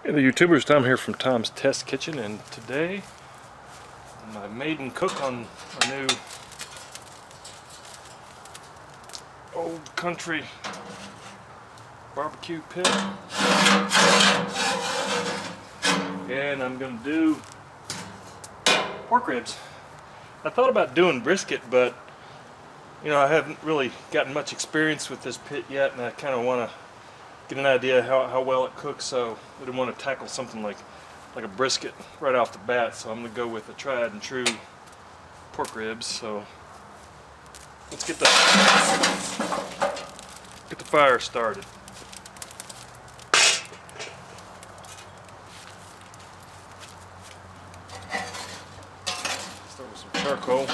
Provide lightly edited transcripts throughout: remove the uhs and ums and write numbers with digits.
Hey, the YouTubers, Tom here from Tom's Test Kitchen, and today my maiden cook on our new old country barbecue pit. And I'm going to do pork ribs. I thought about doing brisket, but you know, I haven't really gotten much experience with this pit yet, and I kind of want to get an idea how well it cooks, so I didn't want to tackle something like a brisket right off the bat, so I'm going to go with a tried and true pork ribs. So let's get the fire started. Start with some charcoal.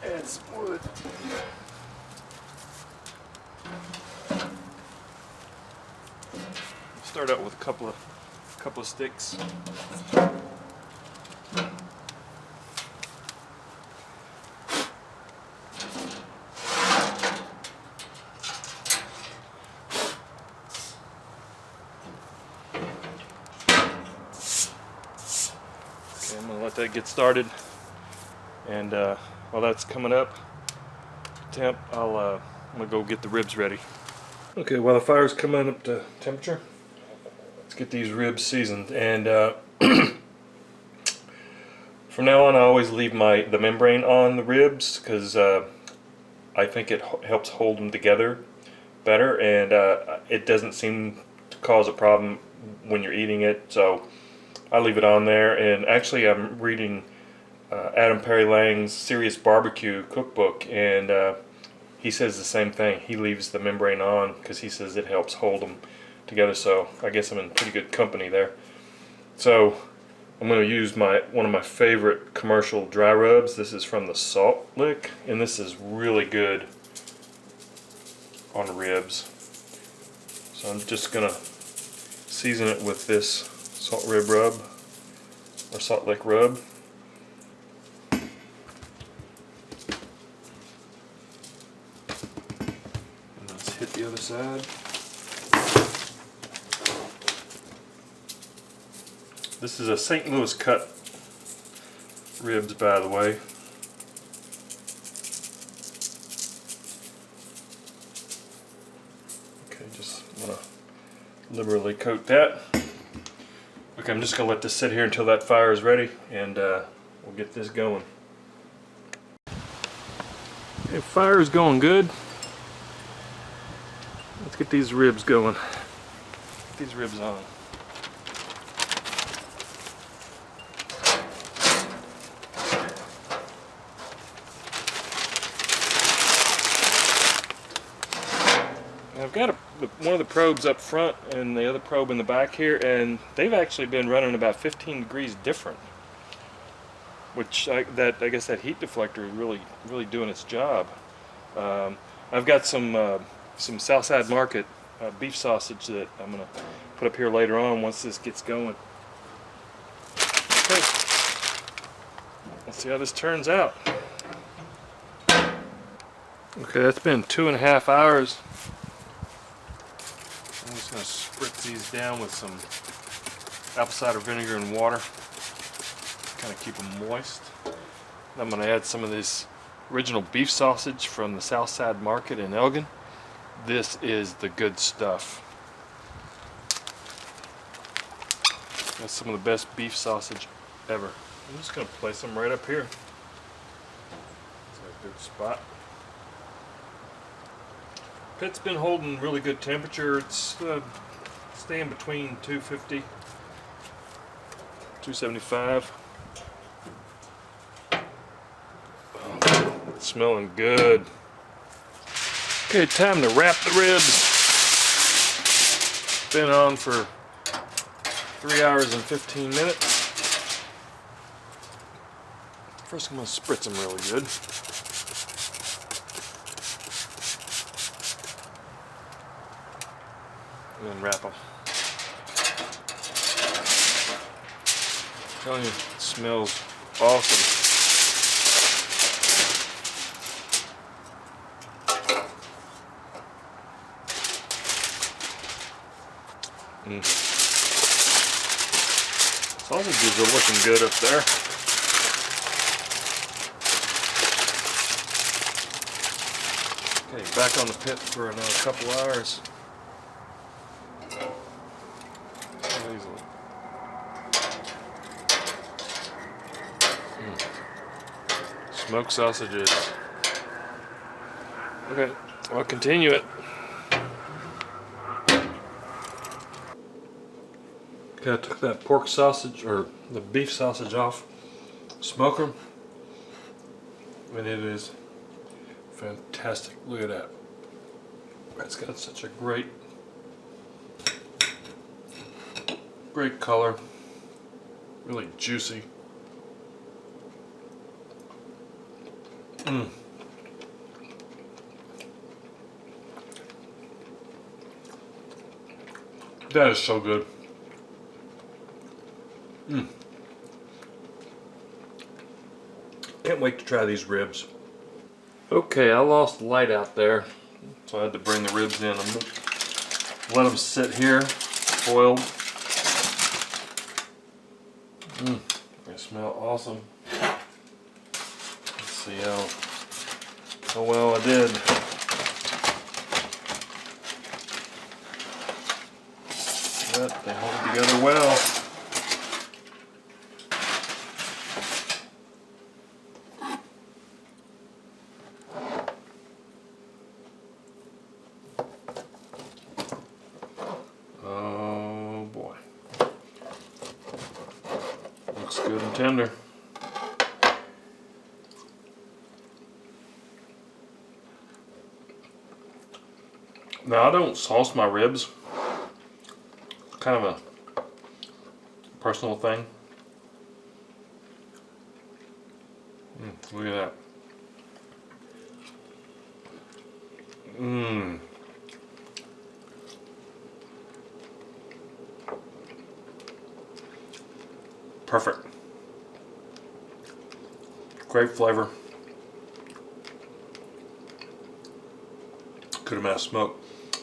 Add some wood. Start out with a couple of sticks. Okay, I'm gonna let that get started, and while that's coming up temp, I'm gonna go get the ribs ready. Okay, while the fire's coming up to temperature, let's get these ribs seasoned. And from now on, I always leave the membrane on the ribs because I think it helps hold them together better, and it doesn't seem to cause a problem when you're eating it. So I leave it on there. And actually, I'm reading Adam Perry Lang's Serious Barbecue cookbook, and he says the same thing. He leaves the membrane on because he says it helps hold them together. So I guess I'm in pretty good company there. So I'm going to use one of my favorite commercial dry rubs. This is from the Salt Lick, and this is really good on ribs. So I'm just going to season it with this salt rib rub, or Salt Lick rub. Hit the other side. This is a St. Louis cut ribs, by the way. Okay, just want to liberally coat that. Okay, I'm just going to let this sit here until that fire is ready, and we'll get this going. Okay, fire is going good. Let's get these ribs going. Get these ribs on. I've got one of the probes up front and the other probe in the back here, and they've actually been running about 15 degrees different, which I guess that heat deflector is really doing its job. I've got some Southside Market beef sausage that I'm going to put up here later on once this gets going. Okay, let's see how this turns out. Okay, that's been 2.5 hours. I'm just going to spritz these down with some apple cider vinegar and water, kind of keep them moist. I'm going to add some of this original beef sausage from the Southside Market in Elgin. This is the good stuff. That's some of the best beef sausage ever. I'm just going to place them right up here. It's a good spot. Pit's been holding really good temperature. It's staying between 250, 275. Oh, it's smelling good. Okay, time to wrap the ribs. Been on for 3 hours and 15 minutes. First I'm going to spritz them really good. And then wrap them. telling you, it smells awesome. Sausages are looking good up there. Okay, back on the pit for another couple hours. Easily. Smoked sausages. Okay, I'll continue it. Okay, I took that pork sausage, or the beef sausage off smoker, and it is fantastic. Look at that. It's got such a great color, really juicy. That is so good. Can't wait to try these ribs. Okay, I lost the light out there, so I had to bring the ribs in and let them sit here, boiled. They smell awesome. Let's see how well I did. But they hold together well. Oh boy. Looks good and tender. Now I don't sauce my ribs. Kind of a personal thing. Look at that. Perfect. Great flavor. Could have mass smoke.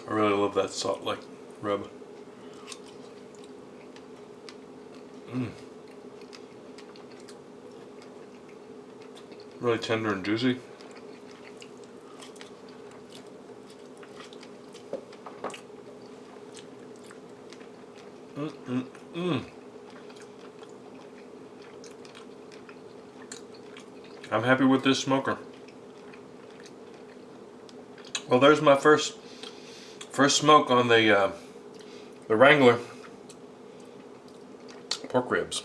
I really love that Salt Lake rub. Really tender and juicy. I'm happy with this smoker. Well, there's my first smoke on the Wrangler pork ribs.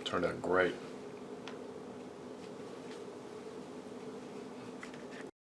Turned out great.